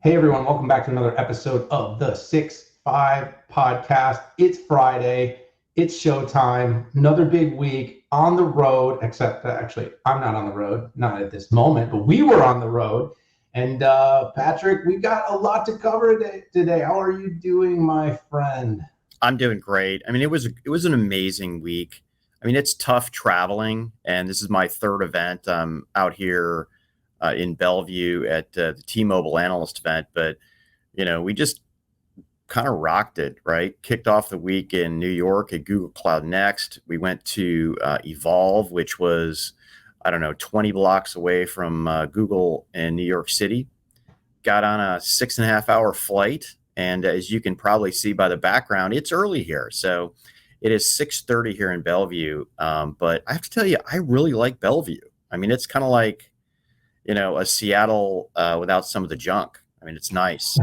Hey everyone, welcome back to another episode of the 6-5 podcast. It's Friday, it's showtime, another big week on the road, except actually I'm not on the road, not at this moment, but we were on the road. And Patrick, we've got a lot to cover today. How are you doing, my friend? I'm doing great. I mean, it was an amazing week. I mean, it's tough traveling, and this is my third event. I'm out here in Bellevue at the T-Mobile Analyst event, but we just kind of rocked it, right? Kicked off the week in New York at Google Cloud Next. We went to Evolve, which was, 20 blocks away from Google in New York City. Got on a 6.5 hour flight. And as you can probably see by the background, it's early here. So it is 6:30 here in Bellevue. But I have to tell you, I really like Bellevue. I mean, it's kind of like, a Seattle without some of the junk. I mean, it's nice.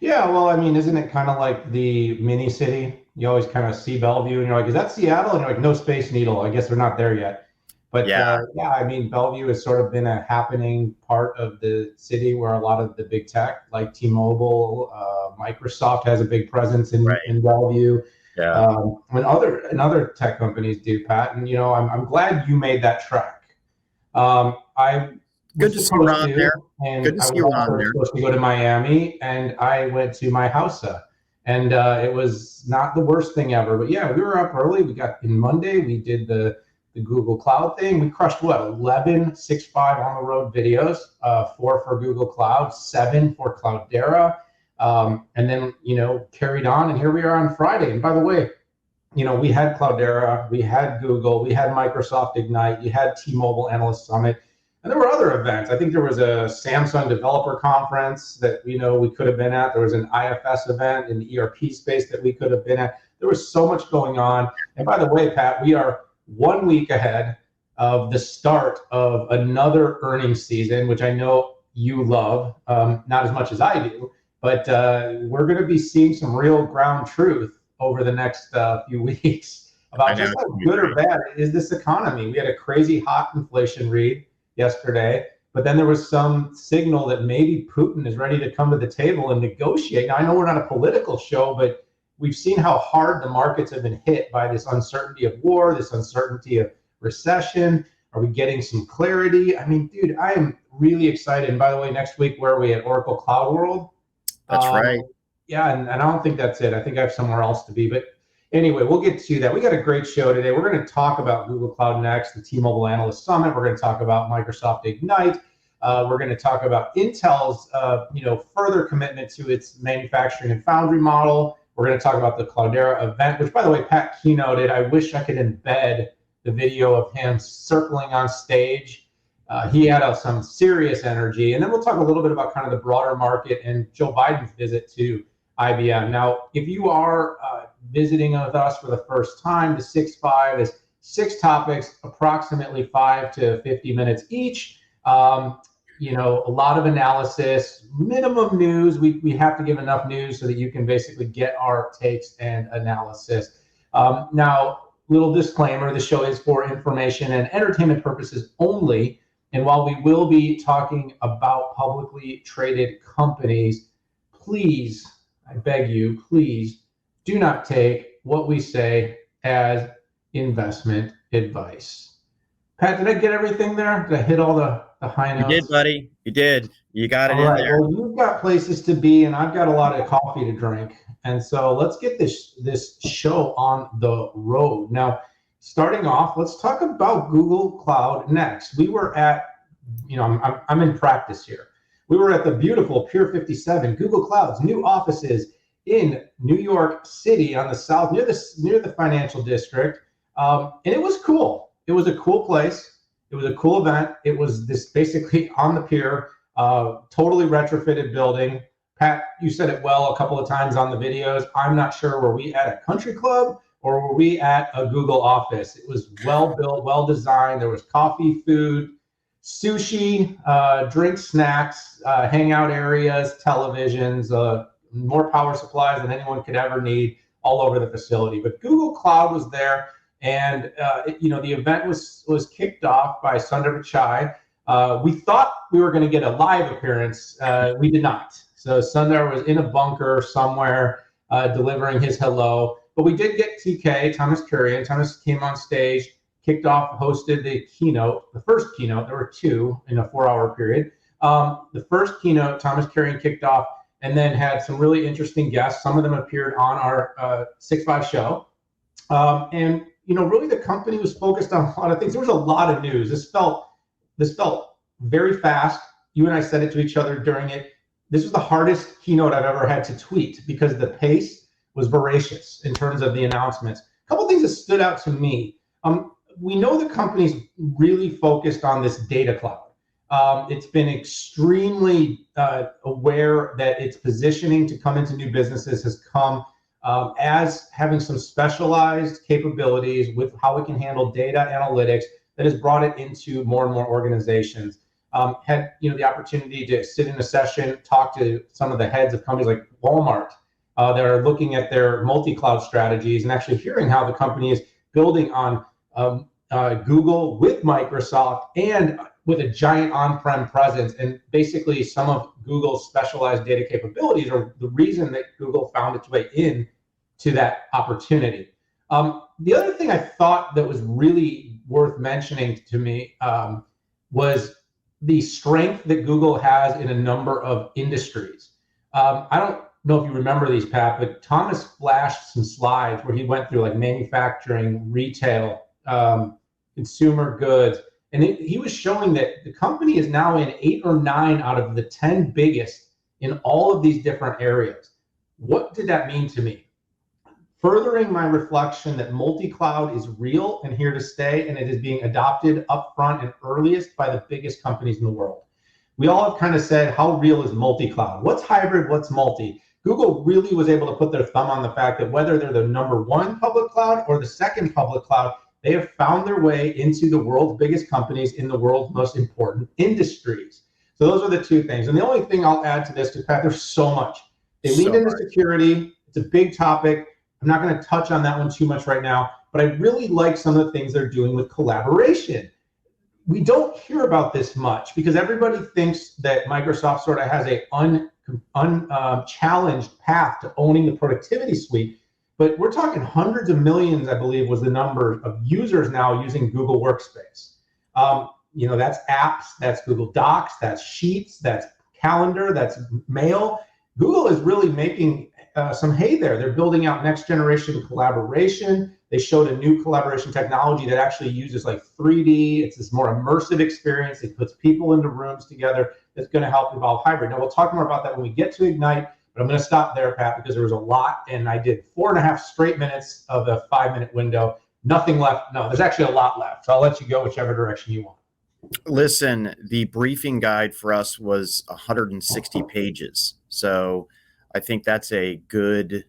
Yeah, well, I mean, isn't it kind of like the mini city? You always kind of see Bellevue and you're like, is that Seattle? And you're like, no, Space Needle. I guess they're not there yet. But Yeah. I mean, Bellevue has sort of been a happening part of the city where a lot of the big tech, like T-Mobile, Microsoft has a big presence in Bellevue. Yeah. And other tech companies do, Pat. And I'm glad you made that trek. I Good to see you on there. And Good to see you on there. I was supposed to go to Miami, and I went to my Hausa, and it was not the worst thing ever. But yeah, we were up early. We got in Monday. We did the Google Cloud thing. We crushed 11 6-5 on the road videos, 4 for Google Cloud, 7 for Cloudera, and then carried on. And here we are on Friday. And by the way, we had Cloudera, we had Google, we had Microsoft Ignite, you had T-Mobile Analyst Summit, and there were other events. I think there was a Samsung Developer Conference that we could have been at. There was an IFS event in the ERP space that we could have been at. There was so much going on. And by the way, Pat, we are 1 week ahead of the start of another earnings season, which I know you love, not as much as I do, but we're going to be seeing some real ground truth over the next few weeks about just how good or bad is this economy. We had a crazy hot inflation read yesterday, but then there was some signal that maybe Putin is ready to come to the table and negotiate. Now, I know we're not a political show, but we've seen how hard the markets have been hit by this uncertainty of war, this uncertainty of recession. Are we getting some clarity? I mean, dude, I am really excited. And by the way, next week, where are we at? Oracle Cloud World? That's right. Yeah, and I don't think that's it. I think I have somewhere else to be. But anyway, we'll get to that. We got a great show today. We're going to talk about Google Cloud Next, the T-Mobile Analyst Summit. We're going to talk about Microsoft Ignite. We're going to talk about Intel's further commitment to its manufacturing and foundry model. We're going to talk about the Cloudera event, which, by the way, Pat keynoted. I wish I could embed the video of him circling on stage. He had some serious energy. And then we'll talk a little bit about kind of the broader market and Joe Biden's visit to IBM. Now, if you are visiting with us for the first time, the 6-5 is 6 topics, approximately 5 to 50 minutes each. A lot of analysis, minimum news. We have to give enough news so that you can basically get our takes and analysis. Now, little disclaimer, the show is for information and entertainment purposes only. And while we will be talking about publicly traded companies, please, I beg you, please do not take what we say as investment advice. Pat, did I get everything there? Did I hit all the high notes? You did, buddy. You did. You got it in there. Well, you've got places to be, and I've got a lot of coffee to drink. And so let's get this show on the road. Now, starting off, let's talk about Google Cloud Next. We were at, I'm in practice here. We were at the beautiful Pier 57, Google Cloud's new offices in New York City on the south, near the financial district. And it was cool. It was a cool place. It was a cool event. It was this basically on the pier, totally retrofitted building. Pat, you said it well a couple of times on the videos. I'm not sure, were we at a country club or were we at a Google office? It was well built, well designed. There was coffee, food, sushi, drinks, snacks, hangout areas, televisions, more power supplies than anyone could ever need all over the facility. But Google Cloud was there. And the event was kicked off by Sundar Pichai, We thought we were going to get a live appearance. We did not. So Sundar was in a bunker somewhere delivering his hello. But we did get TK, Thomas Kurian. Thomas came on stage, kicked off, hosted the keynote, the first keynote. There were two in a 4-hour period. The first keynote, Thomas Kurian kicked off and then had some really interesting guests. Some of them appeared on our 6.5 show. And, really the company was focused on a lot of things. There was a lot of news. This felt very fast. You and I said it to each other during it. This was the hardest keynote I've ever had to tweet because the pace was voracious in terms of the announcements. A couple of things that stood out to me. We know the company's really focused on this data cloud. It's been extremely aware that its positioning to come into new businesses has come as having some specialized capabilities with how it can handle data analytics that has brought it into more and more organizations. Had the opportunity to sit in a session, talk to some of the heads of companies like Walmart that are looking at their multi-cloud strategies and actually hearing how the company is building on Google with Microsoft and with a giant on-prem presence. And basically some of Google's specialized data capabilities are the reason that Google found its way in to that opportunity. The other thing I thought that was really worth mentioning to me was the strength that Google has in a number of industries. I don't know if you remember these, Pat, but Thomas flashed some slides where he went through like manufacturing, retail, consumer goods, and he was showing that the company is now in 8 or 9 out of the 10 biggest in all of these different areas. What did that mean to me? Furthering my reflection that multi-cloud is real and here to stay, and it is being adopted upfront and earliest by the biggest companies in the world. We all have kind of said, how real is multi-cloud? What's hybrid? What's multi? Google really was able to put their thumb on the fact that whether they're the number 1 public cloud or the second public cloud, they have found their way into the world's biggest companies in the world's most important industries. So those are the two things. And the only thing I'll add to this, to Pat, there's so much. They leaned into security. It's a big topic. I'm not going to touch on that one too much right now, but I really like some of the things they're doing with collaboration. We don't hear about this much because everybody thinks that Microsoft sort of has a unchallenged path to owning the productivity suite, but we're talking hundreds of millions, I believe, was the number of users now using Google Workspace. That's apps, that's Google Docs, that's Sheets, that's Calendar, that's Mail. Google is really making some hay there. They're building out next generation collaboration. They showed a new collaboration technology that actually uses like 3D. It's this more immersive experience. It puts people into rooms together. That's going to help evolve hybrid. Now we'll talk more about that when we get to Ignite, but I'm going to stop there, Pat, because there was a lot, and I did 4.5 straight minutes of a 5-minute window. Nothing left. No, there's actually a lot left. So I'll let you go whichever direction you want. Listen, the briefing guide for us was 160 pages. So I think that's a good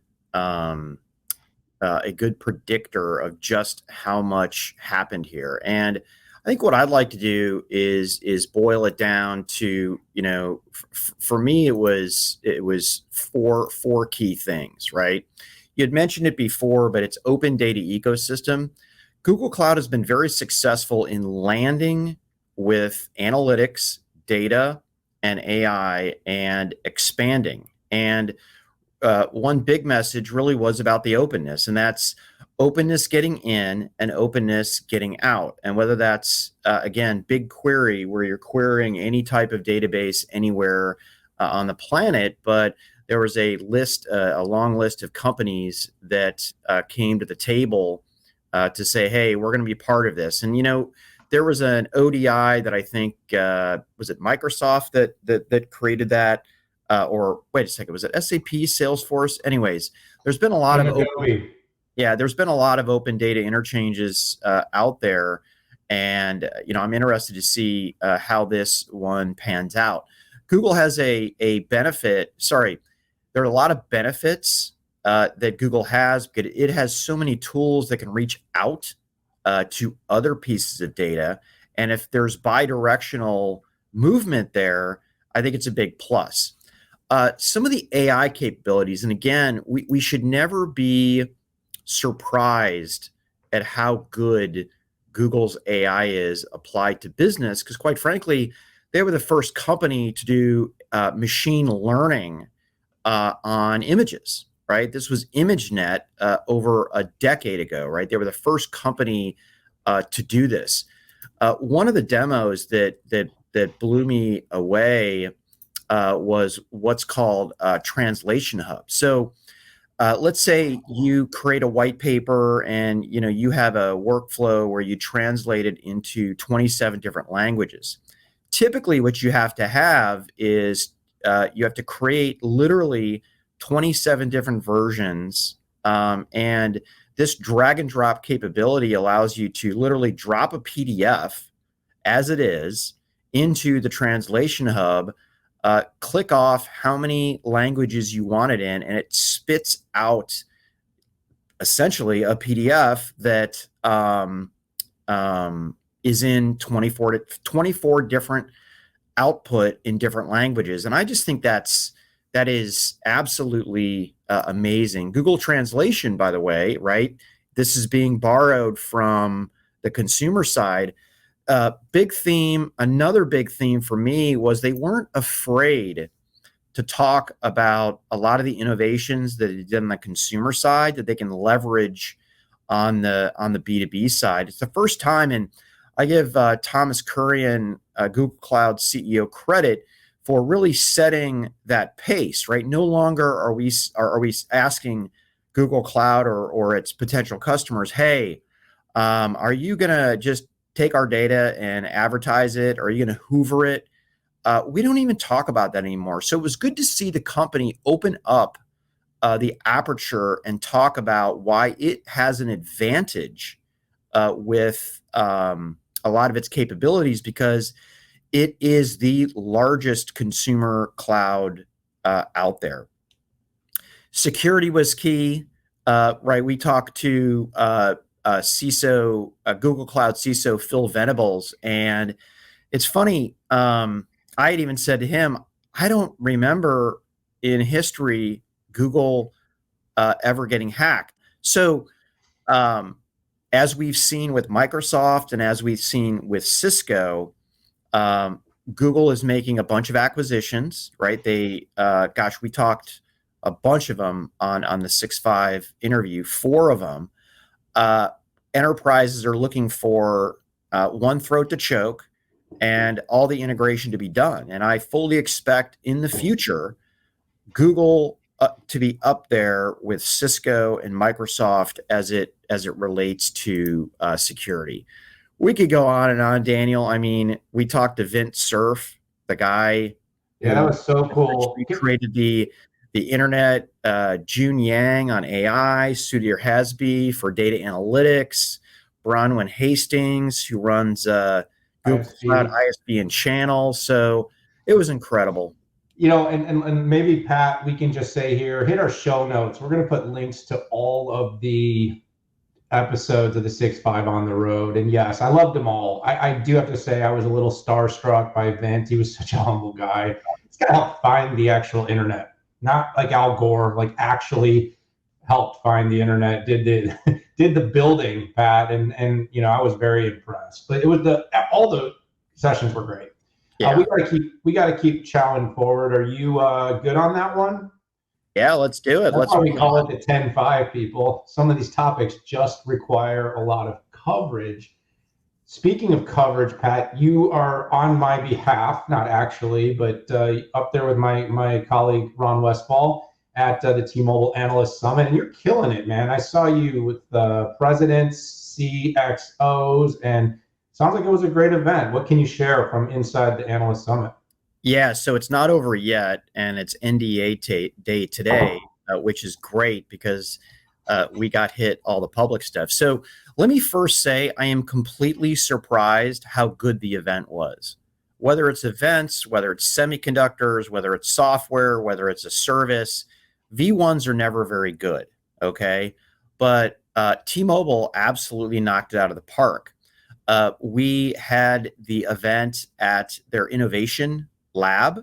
predictor of just how much happened here. And I think what I'd like to do is boil it down to, for me, it was four key things, right? You had mentioned it before, but it's open data ecosystem. Google Cloud has been very successful in landing with analytics, data, and AI and expanding. And one big message really was about the openness, and that's openness getting in and openness getting out. And whether that's, again, BigQuery, where you're querying any type of database anywhere on the planet, but there was a long list of companies that came to the table to say, hey, we're going to be part of this. And, there was an ODI that I think, was it Microsoft that created that? Or wait a second, was it SAP, Salesforce? Anyways, there's been a lot of there's been a lot of open data interchanges out there, and I'm interested to see how this one pans out. Google has a benefit. Sorry, there are a lot of benefits that Google has because it has so many tools that can reach out to other pieces of data, and if there's bi-directional movement there, I think it's a big plus. Some of the AI capabilities, and again, we should never be surprised at how good Google's AI is applied to business, because quite frankly, they were the first company to do machine learning on images, right? This was ImageNet over a decade ago, right? They were the first company to do this. One of the demos that blew me away was what's called Translation Hub. So let's say you create a white paper and you have a workflow where you translate it into 27 different languages. Typically, what you have to have is you have to create literally 27 different versions, and this drag and drop capability allows you to literally drop a PDF as it is into the Translation Hub, click off how many languages you want it in, and it spits out essentially a PDF that is in 24 different output in different languages. And I just think that is absolutely amazing. Google Translation, by the way, right? This is being borrowed from the consumer side. Big theme, another big theme for me was they weren't afraid to talk about a lot of the innovations that they did on the consumer side that they can leverage on the B2B side. It's the first time, and I give Thomas Kurian, Google Cloud CEO, credit for really setting that pace, right? No longer are we asking Google Cloud or its potential customers, hey, are you going to just take our data and advertise it? Or are you going to Hoover it? We don't even talk about that anymore. So it was good to see the company open up the aperture and talk about why it has an advantage with a lot of its capabilities, because it is the largest consumer cloud out there. Security was key, right? We talked to CISO, Google Cloud CISO Phil Venables, and it's funny. I had even said to him, I don't remember in history Google ever getting hacked. So as we've seen with Microsoft and as we've seen with Cisco, Google is making a bunch of acquisitions, right? They, we talked a bunch of them on the 6.5 interview, 4 of them. Enterprises are looking for one throat to choke and all the integration to be done. And I fully expect in the future, Google to be up there with Cisco and Microsoft as it relates to security. We could go on and on, Daniel. I mean, we talked to Vint Cerf, the guy. Yeah, that was so cool. He created the internet. June Yang on AI, Sudhir Hasbe for data analytics, Bronwyn Hastings, who runs Google Cloud ISV and channel. So it was incredible. And maybe, Pat, we can just say here, hit our show notes. We're going to put links to all of the episodes of the 6.5 on the road. And yes, I loved them all. I do have to say I was a little starstruck by Vint. He was such a humble guy. He's got to help find the actual internet, not like Al Gore, like actually helped find the internet, did the building, Pat. And I was very impressed. But it was all the sessions were great. Yeah. We gotta keep chowing forward. Are you good on that one? Yeah, let's do it. That's why we call it the 10-5, people. Some of these topics just require a lot of coverage. Speaking of coverage, Pat, you are on my behalf, not actually, but up there with my colleague Ron Westfall at the T-Mobile Analyst Summit, and you're killing it, man. I saw you with the presidents, CXOs, and sounds like it was a great event. What can you share from inside the Analyst Summit? Yeah, so it's not over yet, and it's NDA day today, which is great because we got hit all the public stuff. So let me first say I am completely surprised how good the event was. Whether it's events, whether it's semiconductors, whether it's software, whether it's a service, V1s are never very good, okay? But T-Mobile absolutely knocked it out of the park. We had the event at their innovation lab.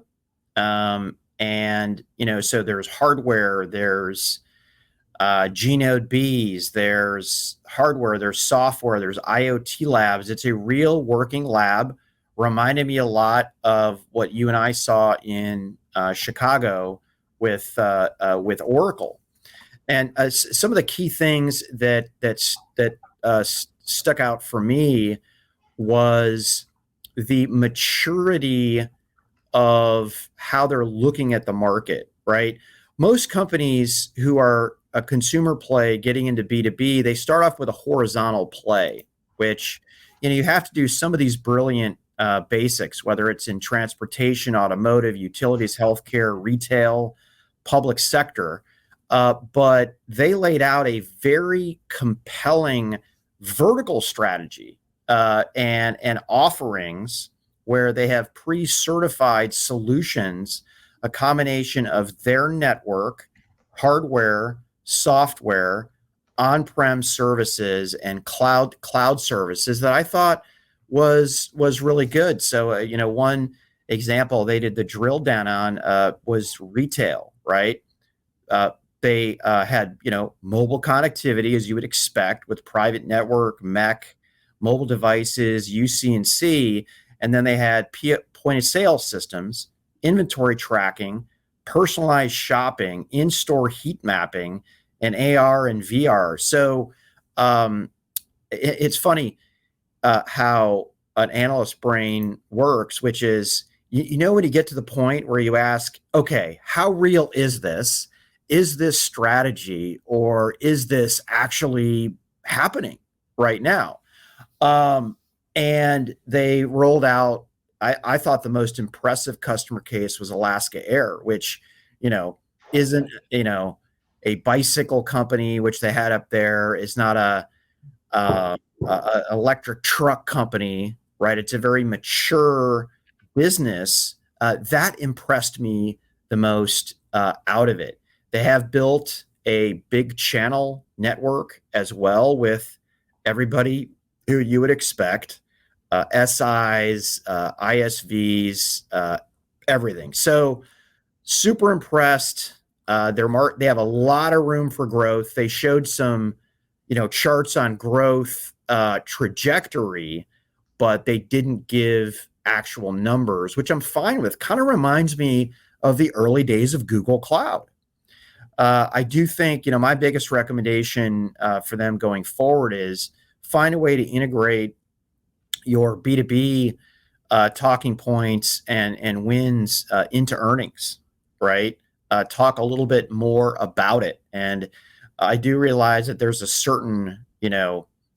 And, so there's hardware, there's G-Node Bs, there's hardware, there's software, there's IoT labs. It's a real working lab. Reminded me a lot of what you and I saw in Chicago with Oracle. And some of the key things that stuck out for me was the maturity of how they're looking at the market, right? Most companies who are a consumer play getting into B2B, they start off with a horizontal play, which, you have to do some of these brilliant basics, whether it's in transportation, automotive, utilities, healthcare, retail, public sector. But they laid out a very compelling vertical strategy and offerings where they have pre-certified solutions, a combination of their network, hardware, software, on-prem services, and cloud services that I thought was really good. So, one example they did the drill down on was retail, right? They had, mobile connectivity, as you would expect, with private network, MEC, mobile devices, UC&C, and then they had point of sale systems, inventory tracking, personalized shopping, in-store heat mapping, and AR and VR. So it's funny how an analyst brain works, which is, when you get to the point where you ask, okay, how real is this? Is this strategy, or is this actually happening right now? And they rolled out, I thought the most impressive customer case was Alaska Air, which, isn't, a bicycle company, which they had up there, is not a electric truck company, right? It's a very mature business. That impressed me the most out of it. They have built a big channel network as well with everybody who you would expect, SIs, ISVs, everything. So super impressed. They have a lot of room for growth. They showed some, charts on growth trajectory, but they didn't give actual numbers, which I'm fine with. Kind of reminds me of the early days of Google Cloud. I do think, my biggest recommendation for them going forward is find a way to integrate your B2B talking points and wins into earnings, right? Talk a little bit more about it. And I do realize that there's a certain,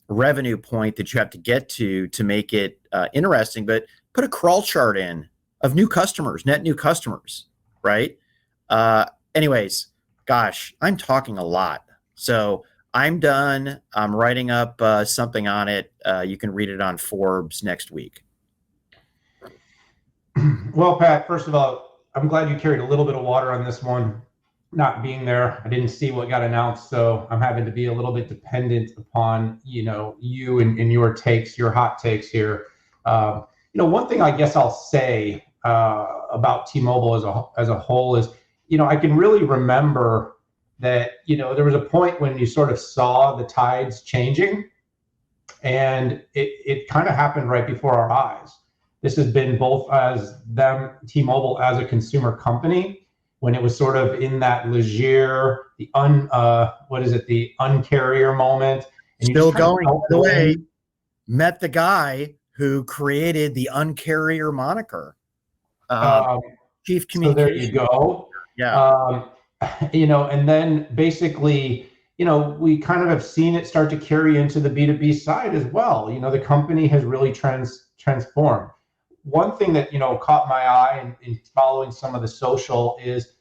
revenue point that you have to get to make it interesting, but put a crawl chart in of new customers, net new customers, right? Anyways, gosh, I'm talking a lot. So I'm done. I'm writing up something on it. You can read it on Forbes next week. Well, Pat, first of all, I'm glad you carried a little bit of water on this one. Not being there, I didn't see what got announced, so I'm having to be a little bit dependent upon, you and your takes, your hot takes here. One thing I guess I'll say about T-Mobile as a whole is, I can really remember that, there was a point when you sort of saw the tides changing, and it kind of happened right before our eyes. This has been both as T-Mobile as a consumer company, when it was sort of in that leger, the uncarrier moment. And still going, by the way, met the guy who created the uncarrier moniker. Chief communication. So there you go. Yeah. And then basically, we kind of have seen it start to carry into the B2B side as well. The company has really transformed. One thing that, caught my eye in following some of the social is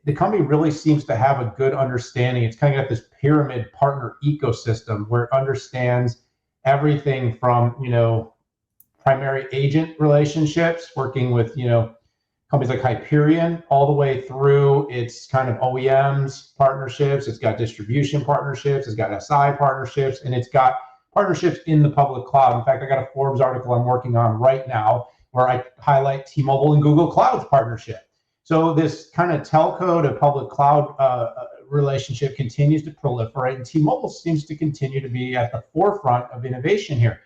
the company really seems to have a good understanding. It's kind of got this pyramid partner ecosystem where it understands everything from, primary agent relationships, working with, companies like Hyperion, all the way through its kind of OEMs partnerships. It's got distribution partnerships. It's got SI partnerships, and it's got partnerships in the public cloud. In fact, I got a Forbes article I'm working on right now where I highlight T-Mobile and Google Cloud's partnership. So this kind of telco to public cloud relationship continues to proliferate, and T-Mobile seems to continue to be at the forefront of innovation here.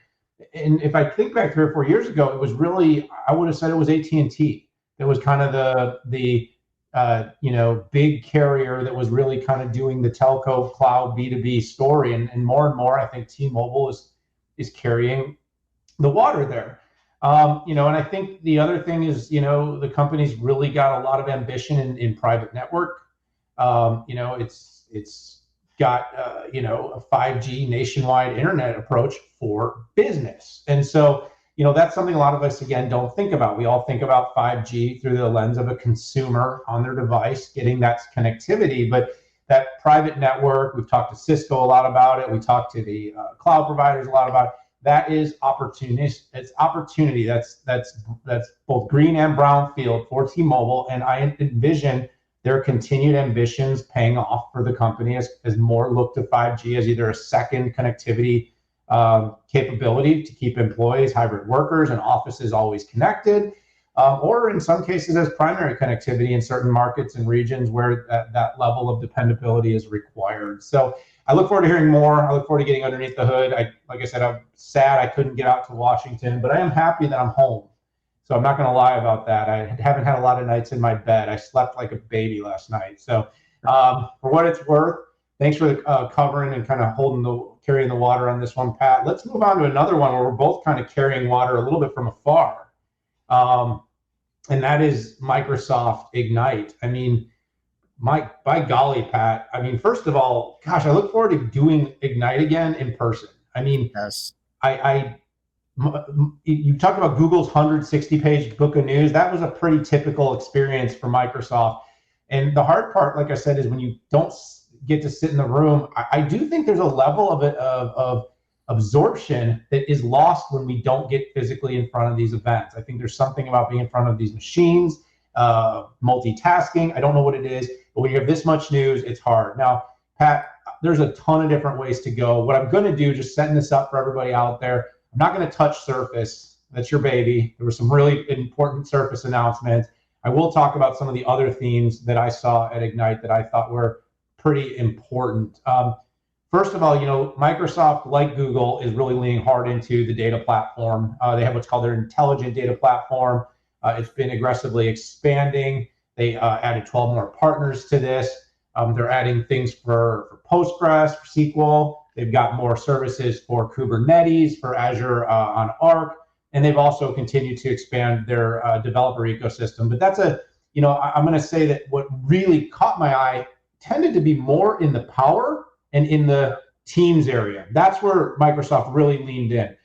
And if I think back 3 or 4 years ago, it was really, I would have said it was AT&T that was kind of the big carrier that was really kind of doing the telco cloud B2B story, and more, I think T-Mobile is carrying the water there. And I think the other thing is, the company's really got a lot of ambition in private network. It's got, a 5G nationwide internet approach for business. And so, that's something a lot of us, again, don't think about. We all think about 5G through the lens of a consumer on their device, getting that connectivity. But that private network, we've talked to Cisco a lot about it. We talked to the cloud providers a lot about it. That is opportunity. It's opportunity. That's both green and brown field for T-Mobile. And I envision their continued ambitions paying off for the company as more look to 5G as either a second connectivity capability to keep employees, hybrid workers, and offices always connected, or in some cases as primary connectivity in certain markets and regions where that level of dependability is required. So I look forward to hearing more. I look forward to getting underneath the hood. Like I said, I'm sad I couldn't get out to Washington, but I am happy that I'm home. So I'm not going to lie about that. I haven't had a lot of nights in my bed. I slept like a baby last night. So for what it's worth, thanks for covering and kind of carrying the water on this one, Pat. Let's move on to another one where we're both kind of carrying water a little bit from afar. And that is Microsoft Ignite. I mean, by golly, Pat. I mean, first of all, gosh, I look forward to doing Ignite again in person. I mean, Yes. You talked about Google's 160-page book of news. That was a pretty typical experience for Microsoft. And the hard part, like I said, is when you don't get to sit in the room. I do think there's a level of absorption that is lost when we don't get physically in front of these events. I think there's something about being in front of these machines, multitasking. I don't know what it is, but when you have this much news, it's hard. Now, Pat, there's a ton of different ways to go. What I'm going to do, just setting this up for everybody out there, I'm not going to touch Surface. That's your baby. There were some really important Surface announcements. I will talk about some of the other themes that I saw at Ignite that I thought were pretty important. First of all, Microsoft, like Google, is really leaning hard into the data platform. They have what's called their intelligent data platform. It's been aggressively expanding. They added 12 more partners to this. They're adding things for Postgres, for SQL. They've got more services for Kubernetes, for Azure on Arc, and they've also continued to expand their developer ecosystem. But that's I'm going to say that what really caught my eye tended to be more in the power and in the Teams area. That's where Microsoft really leaned in.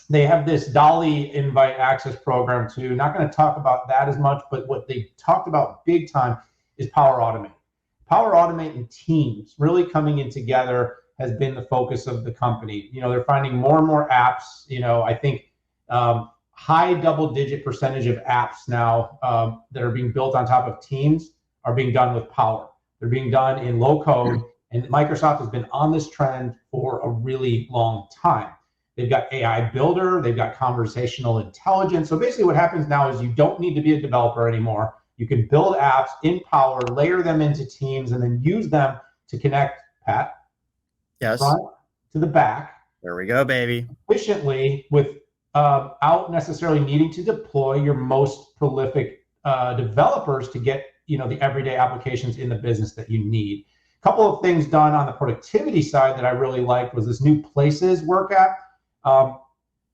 They have this Dolly invite access program too. Not going to talk about that as much, but what they talked about big time is Power Automate. Power Automate and Teams really coming in together has been the focus of the company. They're finding more and more apps. I think high double-digit percentage of apps now that are being built on top of Teams are being done with Power. They're being done in low code, and Microsoft has been on this trend for a really long time. They've got AI Builder, they've got conversational intelligence. So basically what happens now is you don't need to be a developer anymore. You can build apps in Power, layer them into Teams, and then use them to connect, Pat, Yes. front to the back. There we go, baby. Efficiently without necessarily needing to deploy your most prolific developers to get the everyday applications in the business that you need. A couple of things done on the productivity side that I really liked was this new Places work app.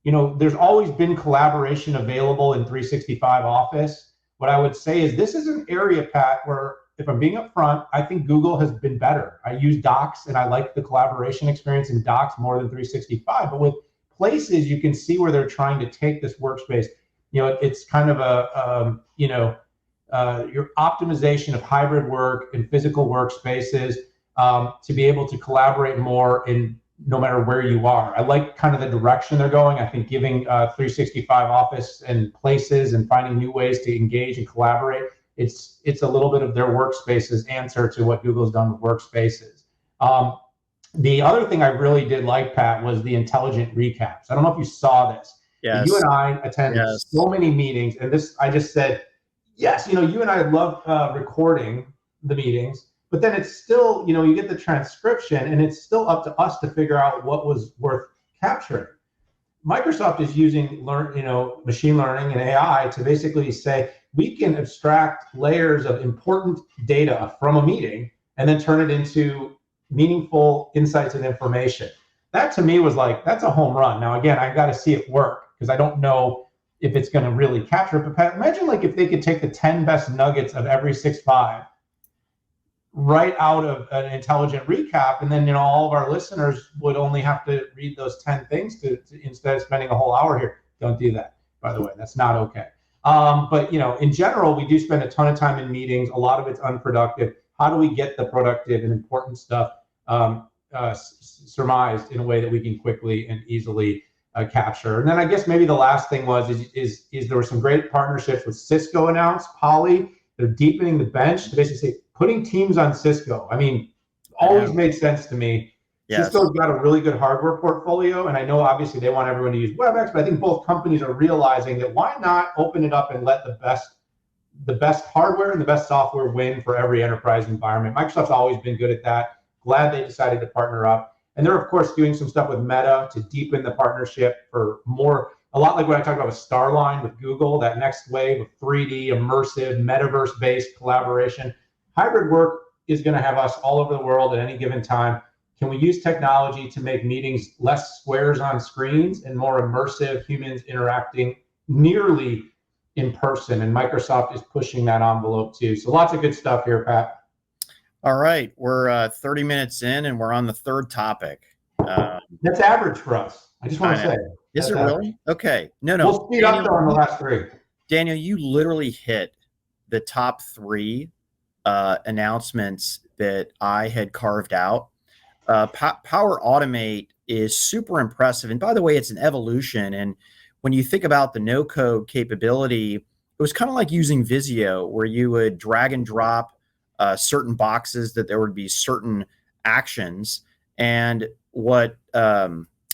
There's always been collaboration available in 365 Office. What I would say is this is an area, Pat, where if I'm being upfront, I think Google has been better. I use Docs and I like the collaboration experience in Docs more than 365, but with Places, you can see where they're trying to take this workspace. It's kind of your optimization of hybrid work and physical workspaces to be able to collaborate more in no matter where you are. I like kind of the direction they're going. I think giving 365 Office and Places and finding new ways to engage and collaborate, it's a little bit of their workspaces answer to what Google's done with workspaces. The other thing I really did like, Pat, was the intelligent recaps. I don't know if you saw this. Yes. You and I attended so many meetings, and I just said, yes, you and I love recording the meetings, but then it's still, you get the transcription and it's still up to us to figure out what was worth capturing. Microsoft is using machine learning and AI to basically say, we can abstract layers of important data from a meeting and then turn it into meaningful insights and information. That to me was like, that's a home run. Now, again, I got to see it work because I don't know if it's going to really capture it. But imagine like if they could take the 10 best nuggets of every 6.5 right out of an intelligent recap, and then all of our listeners would only have to read those 10 things to instead of spending a whole hour here. Don't do that, by the way. That's not okay. But in general, we do spend a ton of time in meetings. A lot of it's unproductive. How do we get the productive and important stuff surmised in a way that we can quickly and easily capture? And then I guess maybe the last thing is there were some great partnerships with Cisco announced, Poly. They're deepening the bench to basically say, putting teams on Cisco. I mean, always made sense to me. Yes. Cisco's got a really good hardware portfolio, and I know obviously they want everyone to use WebEx, but I think both companies are realizing that why not open it up and let the best hardware and the best software win for every enterprise environment. Microsoft's always been good at that. Glad they decided to partner up. And they're, of course, doing some stuff with Meta to deepen the partnership for more, a lot like what I talked about with Starline with Google, that next wave of 3D, immersive, metaverse-based collaboration. Hybrid work is going to have us all over the world at any given time. Can we use technology to make meetings less squares on screens and more immersive, humans interacting nearly in person? And Microsoft is pushing that envelope too. So lots of good stuff here, Pat. All right, we're 30 minutes in and we're on the third topic. That's average for us. I just want to say. Is it really? Okay. No. We'll speed up on the last three. Daniel, you literally hit the top three announcements that I had carved out. Power Automate is super impressive. And by the way, it's an evolution. And when you think about the no-code capability, it was kind of like using Visio, where you would drag and drop certain boxes that there would be certain actions. And what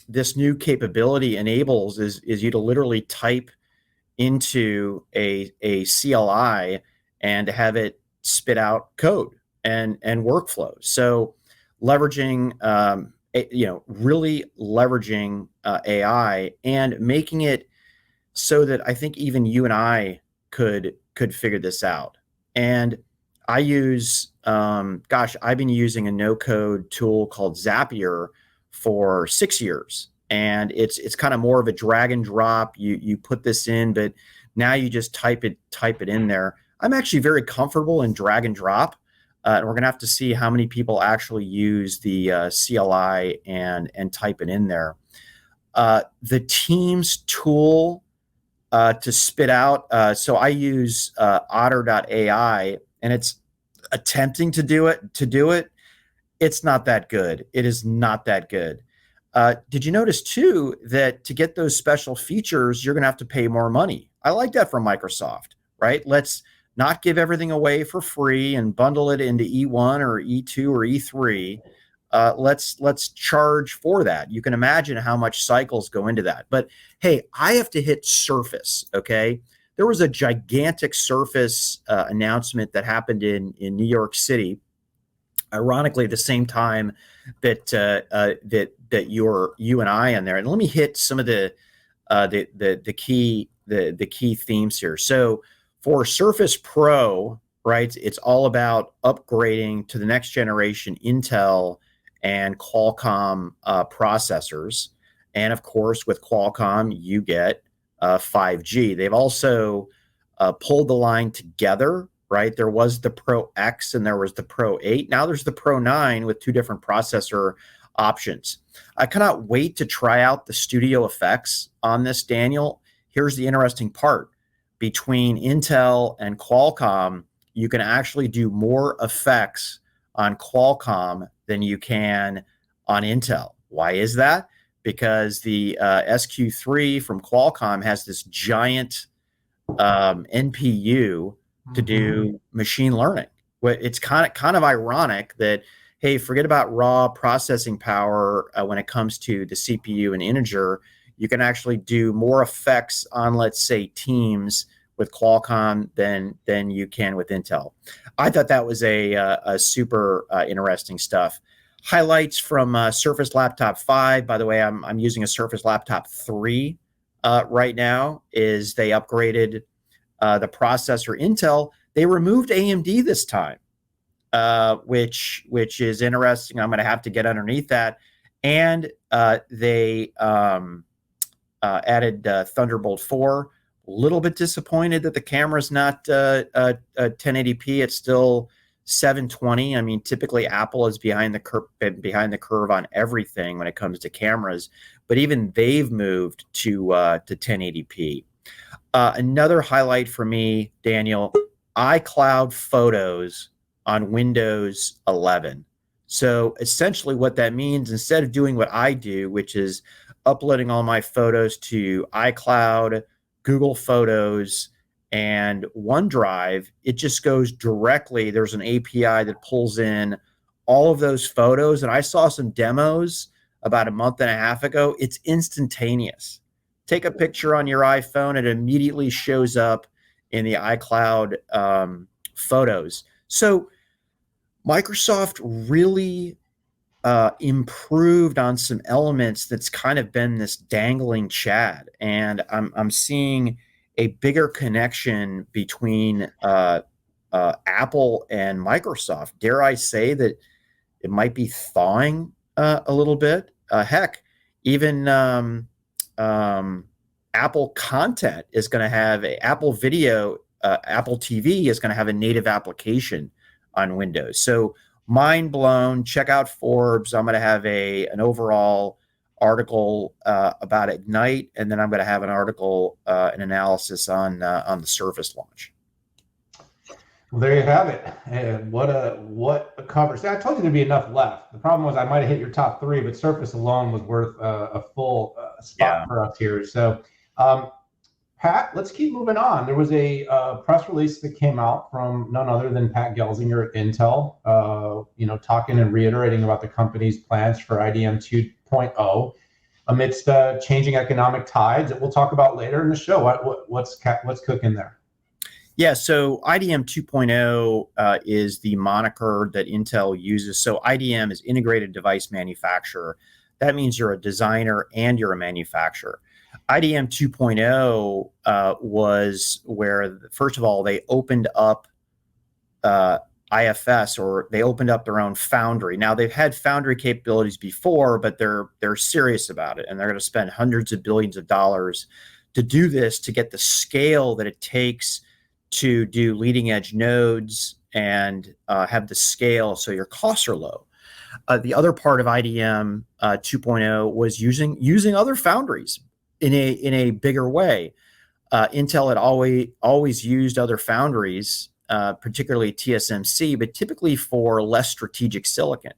this new capability enables is you to literally type into a CLI and have it spit out code and workflow. So leveraging, really leveraging AI and making it so that I think even you and I could figure this out. And I use, I've been using a no-code tool called Zapier for 6 years, and it's kind of more of a drag and drop. You put this in, but now you just type it in there. I'm actually very comfortable in drag and drop. And we're going to have to see how many people actually use the CLI and type it in there. The Teams tool to spit out. So I use otter.ai, and it's attempting to do it. It's not that good. It is not that good. Did you notice too that to get those special features, you're going to have to pay more money? I like that from Microsoft, right? Let's not give everything away for free and bundle it into E1 or E2 or E3. Let's charge for that. You can imagine how much cycles go into that. But hey, I have to hit Surface, okay? There was a gigantic Surface announcement that happened in New York City, ironically the same time that you and I in there. And let me hit some of the key themes here. So for Surface Pro, right, it's all about upgrading to the next generation Intel and Qualcomm processors. And of course, with Qualcomm, you get 5G. They've also pulled the line together, right? There was the Pro X and there was the Pro 8. Now there's the Pro 9 with two different processor options. I cannot wait to try out the studio effects on this, Daniel. Here's the interesting part. Between Intel and Qualcomm, you can actually do more effects on Qualcomm than you can on Intel. Why is that? Because the SQ3 from Qualcomm has this giant NPU to do machine learning. It's kind of ironic that, hey, forget about raw processing power when it comes to the CPU and integer. You can actually do more effects on, let's say, Teams with Qualcomm than you can with Intel. I thought that was a super interesting stuff. Highlights from Surface Laptop 5. By the way, I'm using a Surface Laptop 3 right now. Is they upgraded the processor. Intel, they removed AMD this time, which is interesting. I'm going to have to get underneath that. And they added Thunderbolt 4. A little bit disappointed that the camera's not 1080p. It's still 720. I mean, typically Apple is behind the curve on everything when it comes to cameras, but even they've moved to 1080p. Another highlight for me, Daniel, iCloud Photos on Windows 11. So essentially what that means, instead of doing what I do, which is uploading all my photos to iCloud, Google Photos, and OneDrive, it just goes directly. There's an API that pulls in all of those photos. And I saw some demos about a month and a half ago. It's instantaneous. Take a picture on your iPhone, it immediately shows up in the iCloud photos. So Microsoft really improved on some elements that's kind of been this dangling Chad. And I'm seeing a bigger connection between Apple and Microsoft. Dare I say that it might be thawing a little bit? Heck, even Apple content is going to have Apple Video, Apple TV is going to have a native application on Windows. So mind blown. Check out Forbes. I'm going to have an overall article about Ignite, and then I'm going to have an article, an analysis on the Surface launch. Well, there you have it. And what a cover. See, I told you there'd be enough left. The problem was I might have hit your top 3, but Surface alone was worth a full spot for us here. So, Pat, let's keep moving on. There was a press release that came out from none other than Pat Gelsinger at Intel, talking and reiterating about the company's plans for IDM 2.0 amidst changing economic tides that we'll talk about later in the show. What's cooking there? Yeah, so IDM 2.0 is the moniker that Intel uses. So IDM is integrated device manufacturer. That means you're a designer and you're a manufacturer. IDM 2.0 was where, first of all, they opened up IFS, or they opened up their own foundry. Now, they've had foundry capabilities before, but they're serious about it, and they're going to spend hundreds of billions of dollars to do this, to get the scale that it takes to do leading edge nodes and have the scale so your costs are low. The other part of IDM 2.0 was using other foundries in a bigger way. Intel had always used other foundries, particularly TSMC, but typically for less strategic silicon.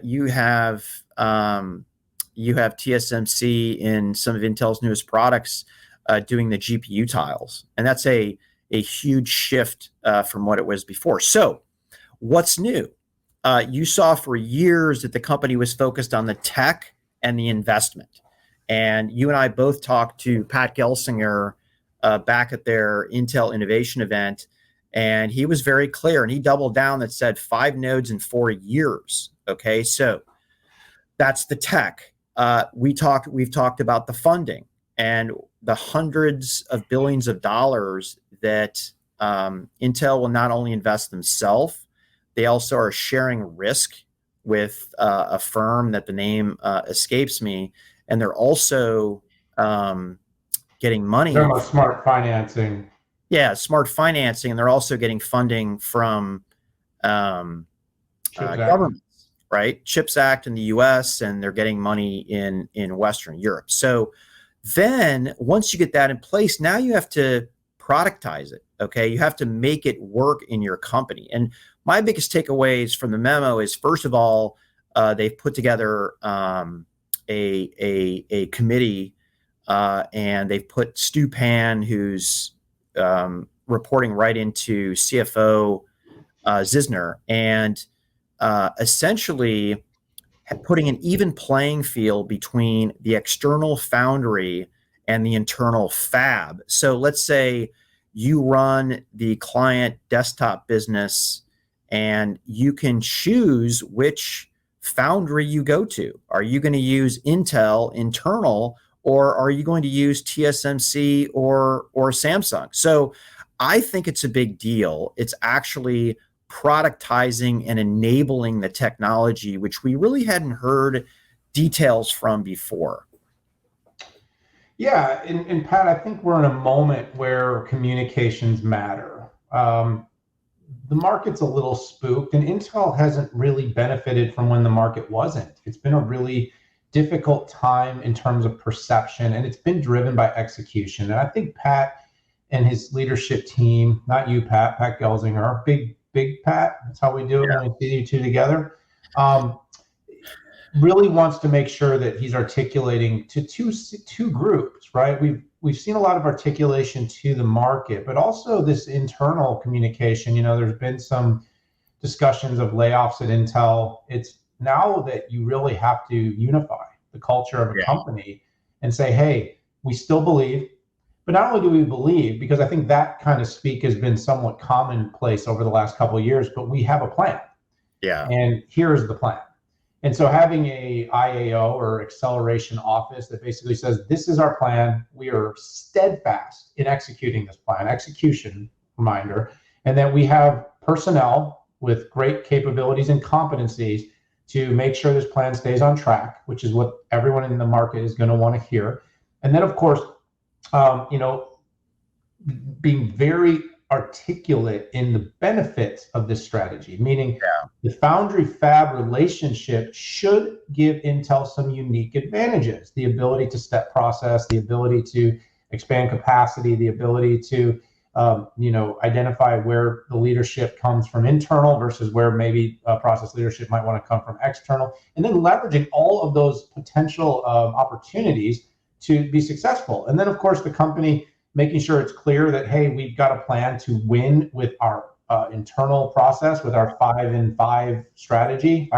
You have TSMC in some of Intel's newest products doing the GPU tiles, and that's a huge shift from what it was before. So what's new? You saw for years that the company was focused on the tech and the investment. And you and I both talked to Pat Gelsinger back at their Intel Innovation event, and he was very clear, and he doubled down that said 5 nodes in 4 years. Okay, so that's the tech. We've talked about the funding and the hundreds of billions of dollars that Intel will not only invest themselves, they also are sharing risk with a firm that the name escapes me, and they're also getting money. They're about smart financing. Yeah, smart financing, and they're also getting funding from governments, right? CHIPS Act in the U.S., and they're getting money in Western Europe. So then once you get that in place, now you have to productize it. Okay, you have to make it work in your company. And my biggest takeaways from the memo is, first of all, they've put together a committee, and they've put Stu Pan, who's reporting right into CFO Zisner, and essentially putting an even playing field between the external foundry and the internal fab. So let's say you run the client desktop business and you can choose which foundry you go to. Are you going to use Intel internal, or are you going to use TSMC or Samsung? So I think it's a big deal. It's actually productizing and enabling the technology, which we really hadn't heard details from before. Yeah, and Pat, I think we're in a moment where communications matter. The market's a little spooked, and Intel hasn't really benefited from when the market wasn't. It's been a really difficult time in terms of perception, and it's been driven by execution. And I think Pat and his leadership team, not you, Pat Gelsinger, big Pat, that's how we do it when we see you two together, really wants to make sure that he's articulating to two groups, right? We've seen a lot of articulation to the market, but also this internal communication. There's been some discussions of layoffs at Intel. It's now that you really have to unify the culture of a company and say, hey, we still believe, but not only do we believe, because I think that kind of speak has been somewhat commonplace over the last couple of years, but we have a plan. Yeah. And here's the plan. And so having a IAO or acceleration office that basically says, this is our plan, we are steadfast in executing this plan, execution reminder, and that we have personnel with great capabilities and competencies to make sure this plan stays on track, which is what everyone in the market is going to want to hear. And then, of course, being very articulate in the benefits of this strategy, meaning the foundry fab relationship should give Intel some unique advantages, the ability to step process, the ability to expand capacity, the ability to identify where the leadership comes from internal versus where maybe process leadership might want to come from external, and then leveraging all of those potential opportunities to be successful. And then, of course, the company making sure it's clear that, hey, we've got a plan to win with our internal process, with our 5 and 4 strategy.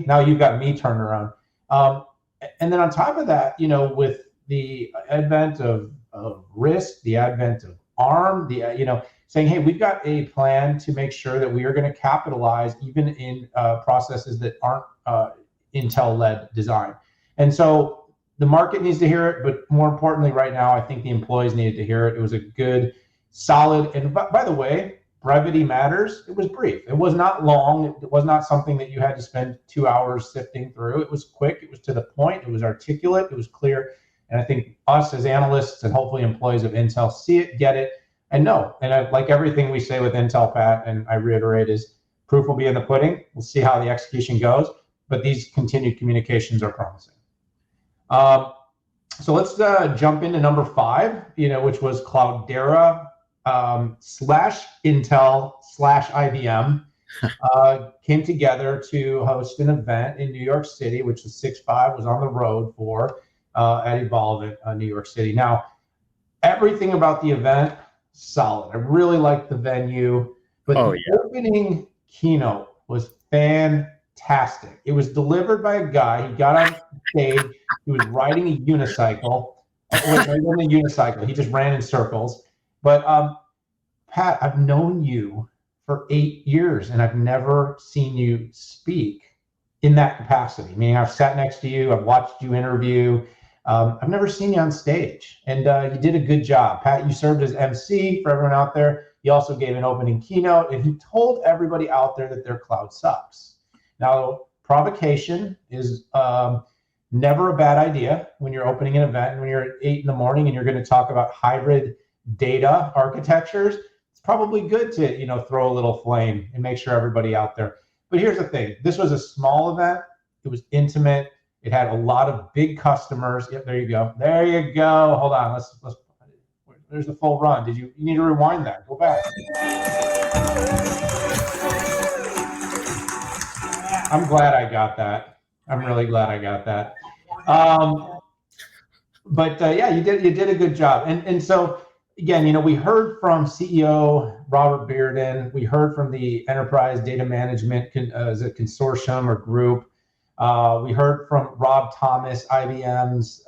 Now you've got me turned around. And then on top of that, with the advent of risk, the advent of ARM, saying, hey, we've got a plan to make sure that we are going to capitalize even in processes that aren't Intel-led design. And so the market needs to hear it, but more importantly, right now, I think the employees needed to hear it. It was a good, solid, and by the way, brevity matters. It was brief. It was not long. It was not something that you had to spend 2 hours sifting through. It was quick. It was to the point. It was articulate. It was clear. And I think us as analysts and hopefully employees of Intel see it, get it, and know. And like everything we say with Intel, Pat, and I reiterate, is proof will be in the pudding. We'll see how the execution goes, but these continued communications are promising. So let's jump into number 5, which was Cloudera /Intel/IBM came together to host an event in New York City, which the 6.5 was on the road for at Evolve in New York City. Now, everything about the event, solid. I really liked the venue, but opening keynote was fantastic. It was delivered by a guy. He got on stage. He was riding a unicycle. He wasn't a unicycle. He just ran in circles. But Pat, I've known you for 8 years, and I've never seen you speak in that capacity. Meaning, I've sat next to you. I've watched you interview. I've never seen you on stage, and you did a good job. Pat, you served as MC for everyone out there. You also gave an opening keynote, and he told everybody out there that their cloud sucks. Now, provocation is never a bad idea when you're opening an event and when you're at 8 in the morning and you're going to talk about hybrid data architectures. It's probably good to, throw a little flame and make sure everybody out there. But here's the thing. This was a small event. It was intimate. It had a lot of big customers. Yep, there you go. There you go. Hold on. Let's there's the full run. You need to rewind that. Go back. I'm glad I got that. I'm really glad I got that. But you did a good job. And so again, we heard from CEO Robert Bearden. We heard from the Enterprise Data Management as a consortium or group. We heard from Rob Thomas, IBM's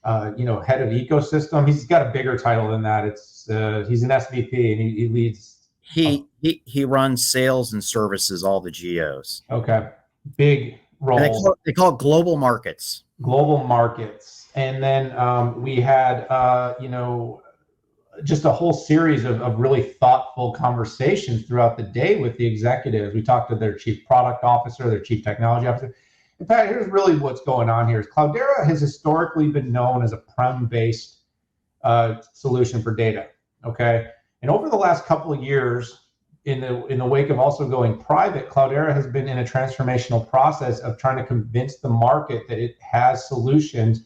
head of ecosystem. He's got a bigger title than that. It's he's an SVP and he leads. He runs sales and services, all the geos. Okay, big role. And they call it global markets. Global markets, and then we had just a whole series of really thoughtful conversations throughout the day with the executives. We talked to their chief product officer, their chief technology officer. In fact, here's really what's going on here. Cloudera has historically been known as a prem-based solution for data, okay? And over the last couple of years, in the wake of also going private, Cloudera has been in a transformational process of trying to convince the market that it has solutions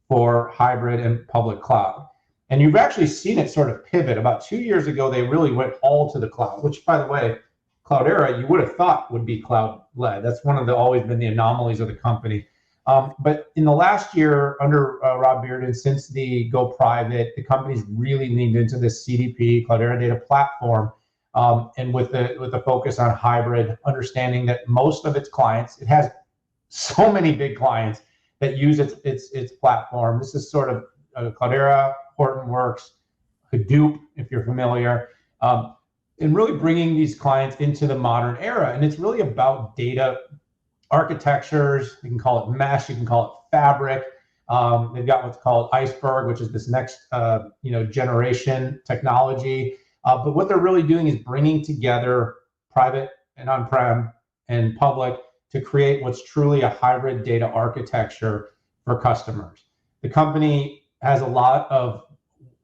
for hybrid and public cloud. And you've actually seen it sort of pivot. About 2 years ago, they really went all to the cloud, which, by the way, Cloudera, you would have thought would be cloud-led. That's one of the always been the anomalies of the company. But in the last year, under Rob Bearden, since the go private, the company's really leaned into this CDP, Cloudera Data Platform, and with the focus on hybrid, understanding that most of its clients, it has so many big clients that use its platform. This is sort of Cloudera, Hortonworks, Hadoop, if you're familiar, and really bringing these clients into the modern era. And it's really about data architectures. You can call it mesh, you can call it fabric. They've got what's called Iceberg, which is this next generation technology. But what they're really doing is bringing together private and on-prem and public to create what's truly a hybrid data architecture for customers. The company has a lot of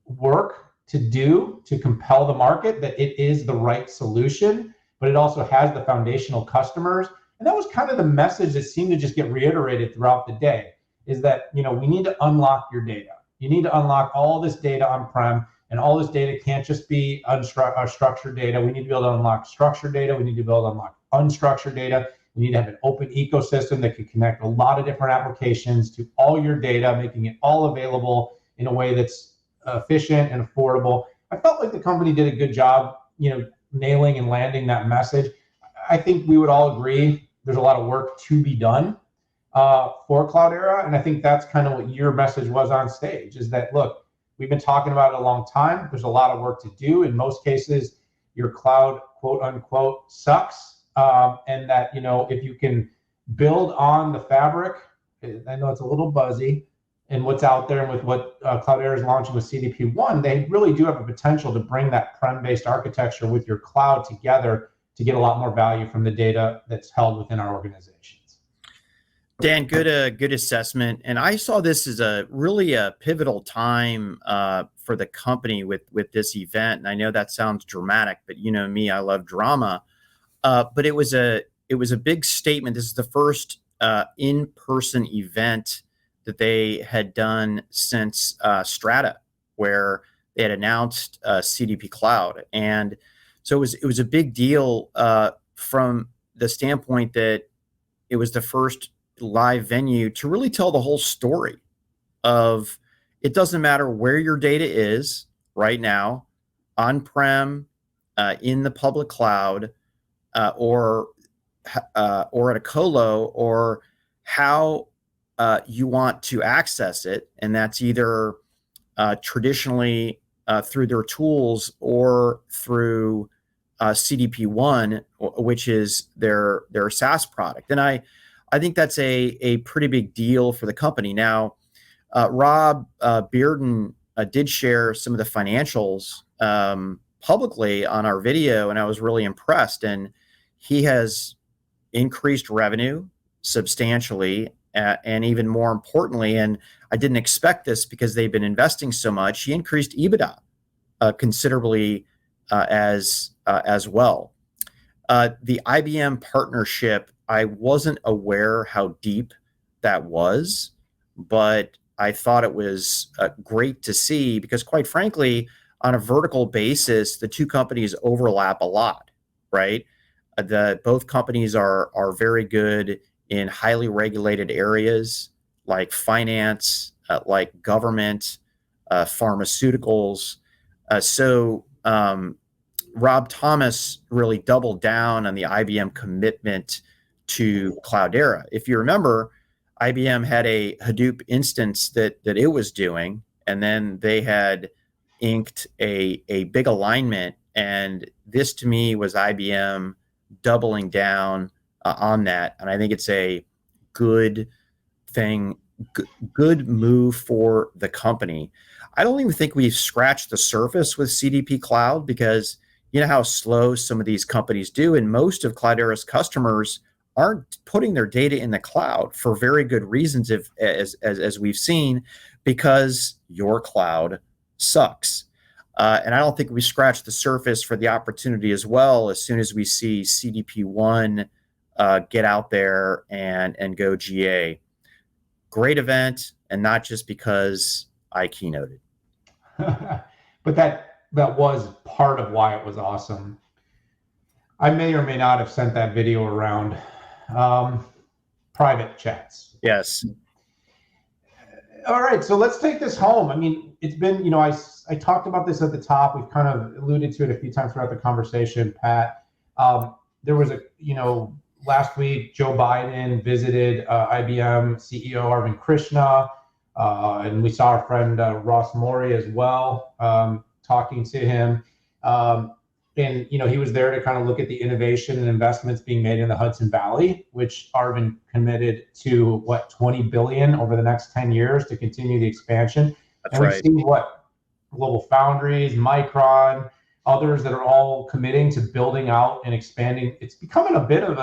work to do to compel the market that it is the right solution, but it also has the foundational customers. And that was kind of the message that seemed to just get reiterated throughout the day, is that we need to unlock your data. You need to unlock all this data on-prem, and all this data can't just be structured data. We need to be able to unlock structured data. We need to be able to unlock unstructured data. We need to have an open ecosystem that can connect a lot of different applications to all your data, making it all available in a way that's efficient and affordable. I felt like the company did a good job, nailing and landing that message. I think we would all agree there's a lot of work to be done for Cloudera, and I think that's kind of what your message was on stage, is that, look, we've been talking about it a long time. There's a lot of work to do. In most cases, your cloud, quote unquote, sucks, and that, if you can build on the fabric, I know it's a little buzzy, and what's out there, and with what Cloudera is launching with CDP1, they really do have a potential to bring that prem-based architecture with your cloud together to get a lot more value from the data that's held within our organizations. Dan, good assessment. And I saw this as a really pivotal time for the company with this event. And I know that sounds dramatic, but you know me, I love drama. But it was a big statement. This is the first in-person event that they had done since Strata, where they had announced CDP Cloud. And so it was a big deal from the standpoint that it was the first live venue to really tell the whole story of, it doesn't matter where your data is right now, on-prem, in the public cloud, or at a colo, or how you want to access it. And that's either traditionally through their tools or through CDP1, which is their SaaS product. And I think that's a pretty big deal for the company. Now, Rob Bearden did share some of the financials publicly on our video, and I was really impressed. And he has increased revenue substantially, and even more importantly, and I didn't expect this because they've been investing so much, he increased EBITDA considerably as well. The IBM partnership, I wasn't aware how deep that was, but I thought it was great to see, because quite frankly, on a vertical basis, the two companies overlap a lot, right? Both companies are very good in highly regulated areas like finance, like government, pharmaceuticals. So Rob Thomas really doubled down on the IBM commitment to Cloudera. If you remember, IBM had a Hadoop instance that it was doing, and then they had inked a big alignment. And this to me was IBM doubling down on that. And I think it's a good thing, good move for the company. I don't even think we've scratched the surface with CDP Cloud, because you know how slow some of these companies do. And most of Cloudera's customers aren't putting their data in the cloud for very good reasons, as we've seen, because your cloud sucks. And I don't think we scratched the surface for the opportunity as well as soon as we see CDP1 get out there and go GA. Great event, and not just because I keynoted. But that was part of why it was awesome. I may or may not have sent that video around private chats. Yes. All right, so let's take this home. I mean, it's been, you know, I talked about this at the top. We've kind of alluded to it a few times throughout the conversation, Pat. There was last week, Joe Biden visited IBM CEO Arvind Krishna, and we saw our friend Ross Morey as well, talking to him. And, you know, he was there to kind of look at the innovation and investments being made in the Hudson Valley, which Arvind committed to, $20 billion over the next 10 years to continue the expansion. That's and we've right. seen Global Foundries, Micron, others that are all committing to building out and expanding. It's becoming a bit of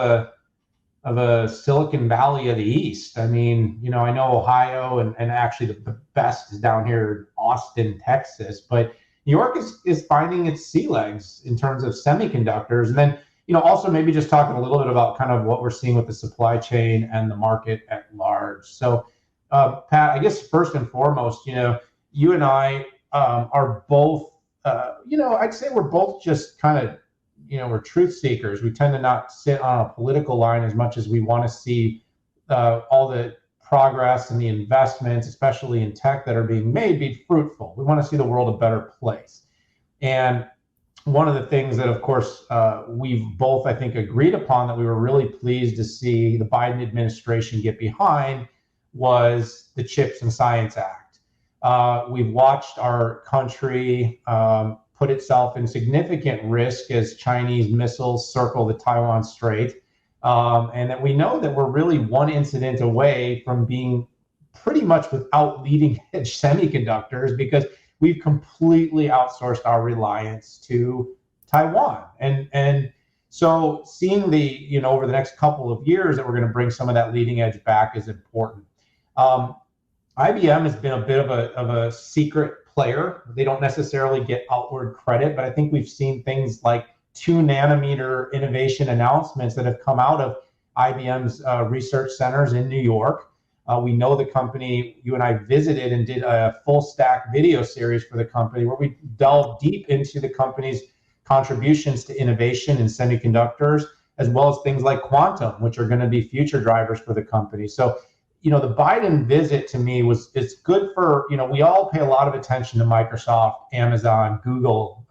a Silicon Valley of the East. I mean, you know, I know Ohio and actually the best is down here in Austin, Texas, but New York is finding its sea legs in terms of semiconductors. And then, you know, also maybe just talking a little bit about kind of what we're seeing with the supply chain and the market at large. So, Pat, I guess first and foremost, you know, you and I are both, you know, I'd say we're both just kind of, you know, we're truth seekers. We tend to not sit on a political line as much as we want to see all the progress and the investments, especially in tech that are being made, be fruitful. We want to see the world a better place. And one of the things that, of course, we've both, I think, agreed upon that we were really pleased to see the Biden administration get behind was the CHIPS and Science Act. We've watched our country put itself in significant risk as Chinese missiles circle the Taiwan Strait. And that we know that we're really one incident away from being pretty much without leading edge semiconductors, because we've completely outsourced our reliance to Taiwan. And so seeing you know, over the next couple of years that we're going to bring some of that leading edge back is important. IBM has been a bit of a secret player. They don't necessarily get outward credit, but I think we've seen things like 2 nanometer innovation announcements that have come out of IBM's research centers in New York. We know the company, you and I visited and did a full stack video series for the company where we delved deep into the company's contributions to innovation in semiconductors, as well as things like quantum, which are going to be future drivers for the company. So, you know, the Biden visit to me it's good for, you know, we all pay a lot of attention to Microsoft, Amazon, Google.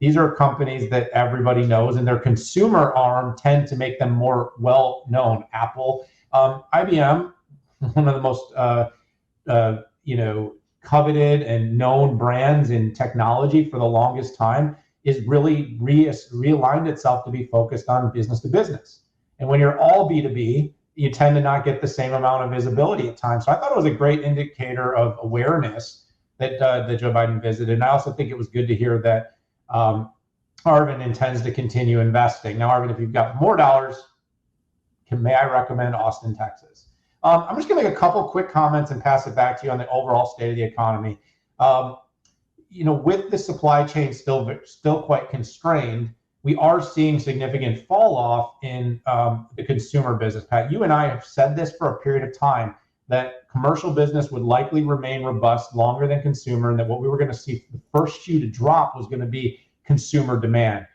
These are companies that everybody knows, and their consumer arm tend to make them more well known. Apple, IBM, one of the most you know, coveted and known brands in technology for the longest time, is really realigned itself to be focused on business to business. And when you're all B2B, you tend to not get the same amount of visibility at times. So I thought it was a great indicator of awareness that Joe Biden visited. And I also think it was good to hear that Arvind intends to continue investing. Now, Arvind, if you've got more dollars, may I recommend Austin, Texas? I'm just going to make a couple quick comments and pass it back to you on the overall state of the economy. You know, with the supply chain still quite constrained, we are seeing significant fall off in the consumer business. Pat, you and I have said this for a period of time, that commercial business would likely remain robust longer than consumer, and that what we were going to see the first shoe to drop was going to be consumer demand.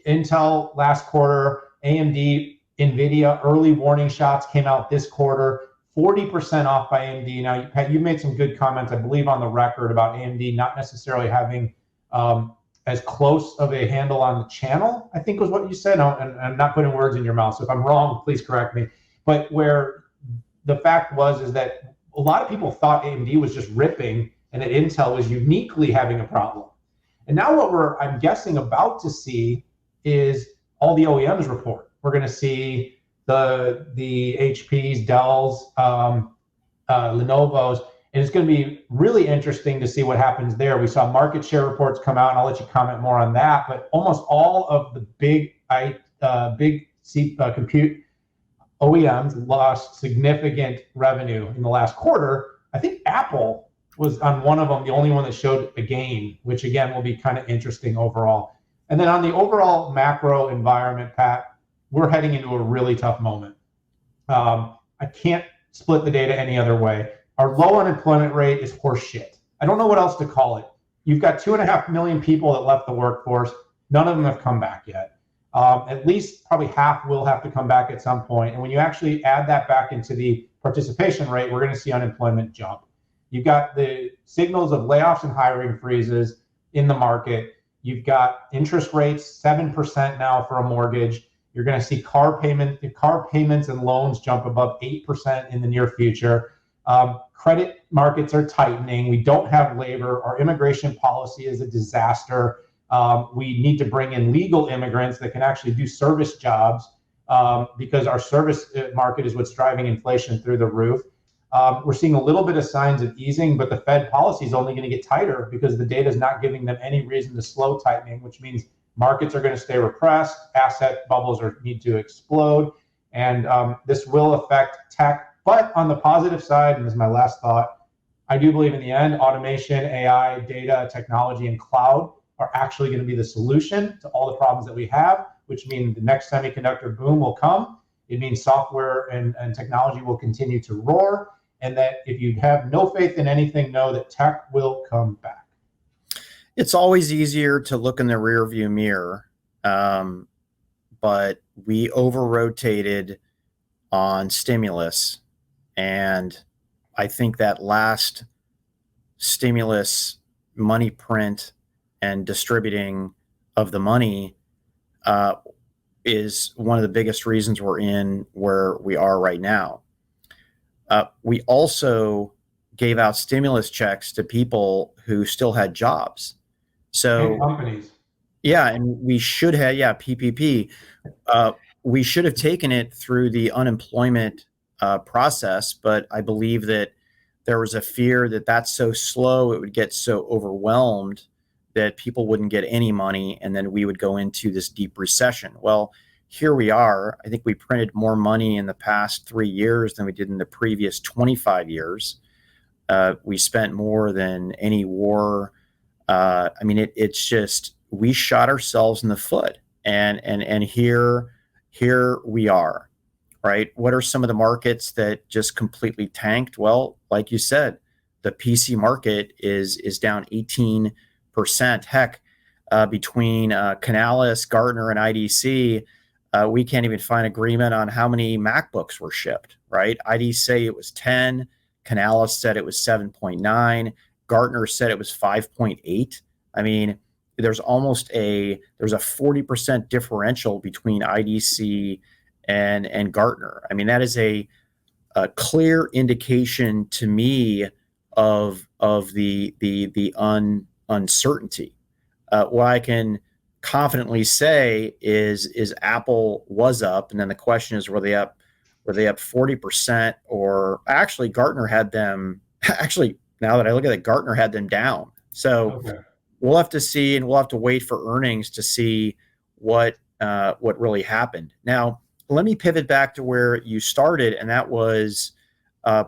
Intel last quarter, AMD, NVIDIA, early warning shots came out this quarter, 40% off by AMD. Now, Pat, you made some good comments, I believe, on the record about AMD not necessarily having as close of a handle on the channel, I think was what you said. And I'm not putting words in your mouth, so if I'm wrong, please correct me. But where the fact is that a lot of people thought AMD was just ripping and that Intel was uniquely having a problem. And now what I'm guessing about to see is all the OEMs report. We're going to see the HPs, Dells, Lenovo's, and it's going to be really interesting to see what happens there. We saw market share reports come out, and I'll let you comment more on that. But almost all of the big compute OEMs lost significant revenue in the last quarter. I think Apple was on one of them, the only one that showed a gain, which again will be kind of interesting overall. And then on the overall macro environment, Pat, we're heading into a really tough moment. I can't split the data any other way. Our low unemployment rate is horseshit. I don't know what else to call it. You've got 2.5 million people that left the workforce. None of them have come back yet. At least probably half will have to come back at some point. And when you actually add that back into the participation rate, we're going to see unemployment jump. You've got the signals of layoffs and hiring freezes in the market. You've got interest rates, 7% now for a mortgage. You're going to see car payments and loans jump above 8% in the near future. Credit markets are tightening. We don't have labor. Our immigration policy is a disaster. We need to bring in legal immigrants that can actually do service jobs because our service market is what's driving inflation through the roof. We're seeing a little bit of signs of easing, but the Fed policy is only going to get tighter because the data is not giving them any reason to slow tightening, which means markets are going to stay repressed, asset bubbles need to explode, and this will affect tech. But on the positive side, and this is my last thought, I do believe in the end, automation, AI, data, technology, and cloud are actually going to be the solution to all the problems that we have, which means the next semiconductor boom will come. It means software and technology will continue to roar, and that if you have no faith in anything, know that tech will come back. It's always easier to look in the rearview mirror, but we over-rotated on stimulus, and I think that last stimulus money print and distributing of the money is one of the biggest reasons we're in where we are right now. We also gave out stimulus checks to people who still had jobs. So and companies. Yeah, and we should have, PPP. We should have taken it through the unemployment process, but I believe that there was a fear that that's so slow, it would get so overwhelmed that people wouldn't get any money, and then we would go into this deep recession. Well, here we are. I think we printed more money in the past 3 years than we did in the previous 25 years. We spent more than any war. It's just, we shot ourselves in the foot, and here we are, right? What are some of the markets that just completely tanked? Well, like you said, the PC market is down 18%. Heck, between Analyst, Gartner, and IDC, we can't even find agreement on how many MacBooks were shipped, right? IDC say it was 10, Analyst said it was 7.9, Gartner said it was 5.8. I mean, there's a 40% differential between IDC and Gartner. I mean, that is a clear indication to me of the uncertainty. What I can confidently say is Apple was up, and then the question is, were they up 40%, or actually Gartner had them, actually, now that I look at it, Gartner had them down. So okay. We'll have to see, and we'll have to wait for earnings to see what really happened. Now, let me pivot back to where you started, and that was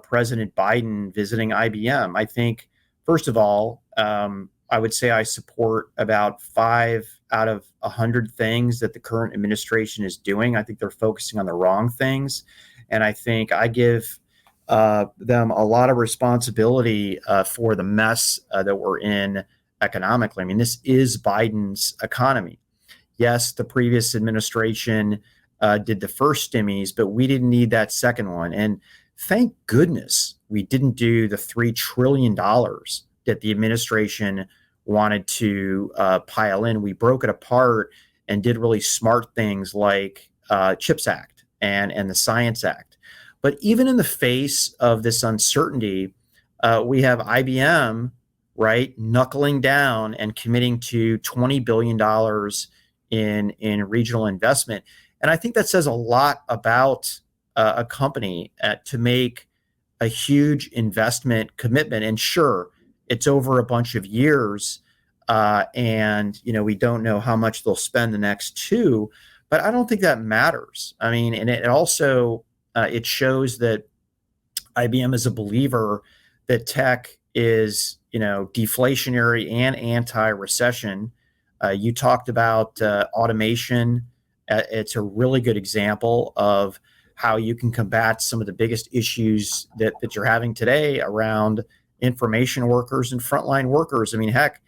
President Biden visiting IBM. I think, first of all, I would say I support about 5 out of 100 things that the current administration is doing. I think they're focusing on the wrong things, and I think I give them a lot of responsibility for the mess that we're in economically. I mean, this is Biden's economy. Yes, the previous administration did the first stimmies, but we didn't need that second one. And thank goodness we didn't do the $3 trillion that the administration wanted to pile in. We broke it apart and did really smart things like CHIPS Act and the Science Act. But even in the face of this uncertainty, we have IBM, right, knuckling down and committing to $20 billion in regional investment. And I think that says a lot about a company to make a huge investment commitment. And sure, it's over a bunch of years, and we don't know how much they'll spend the next two, but I don't think that matters. I mean, and it also it shows that IBM is a believer that tech is deflationary and anti-recession. You talked about automation. It's a really good example of how you can combat some of the biggest issues that you're having today around information workers and frontline workers. I mean, heck,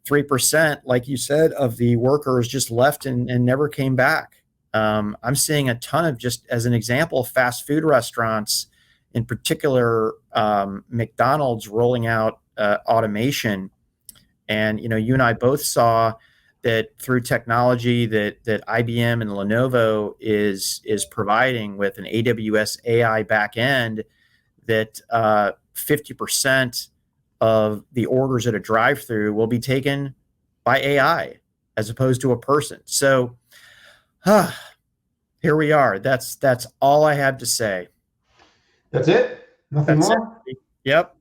3%, like you said, of the workers just left and never came back. I'm seeing a ton of, just as an example, fast food restaurants, in particular, McDonald's rolling out automation. And, you and I both saw that through technology that IBM and Lenovo is providing with an AWS AI backend, that 50% of the orders at a drive-through will be taken by AI as opposed to a person. So here we are. That's all I have to say. That's it? Nothing more? Yep.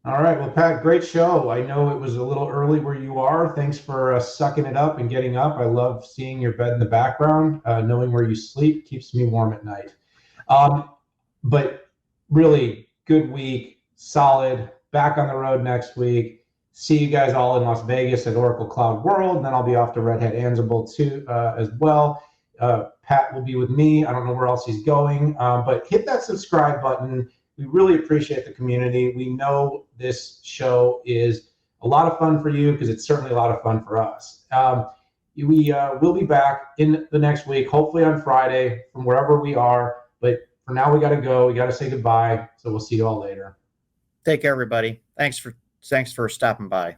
All right. Well, Pat, great show. I know it was a little early where you are. Thanks for sucking it up and getting up. I love seeing your bed in the background. Knowing where you sleep keeps me warm at night. But really good week, solid. Back on the road next week. See you guys all in Las Vegas at Oracle Cloud World. And then I'll be off to Red Hat Ansible too as well. Pat will be with me. I don't know where else he's going, but hit that subscribe button. We really appreciate the community. We know this show is a lot of fun for you because it's certainly a lot of fun for us. We will be back in the next week, hopefully on Friday from wherever we are. But for now, we got to go. We got to say goodbye. So we'll see you all later. Take care, everybody. Thanks for stopping by.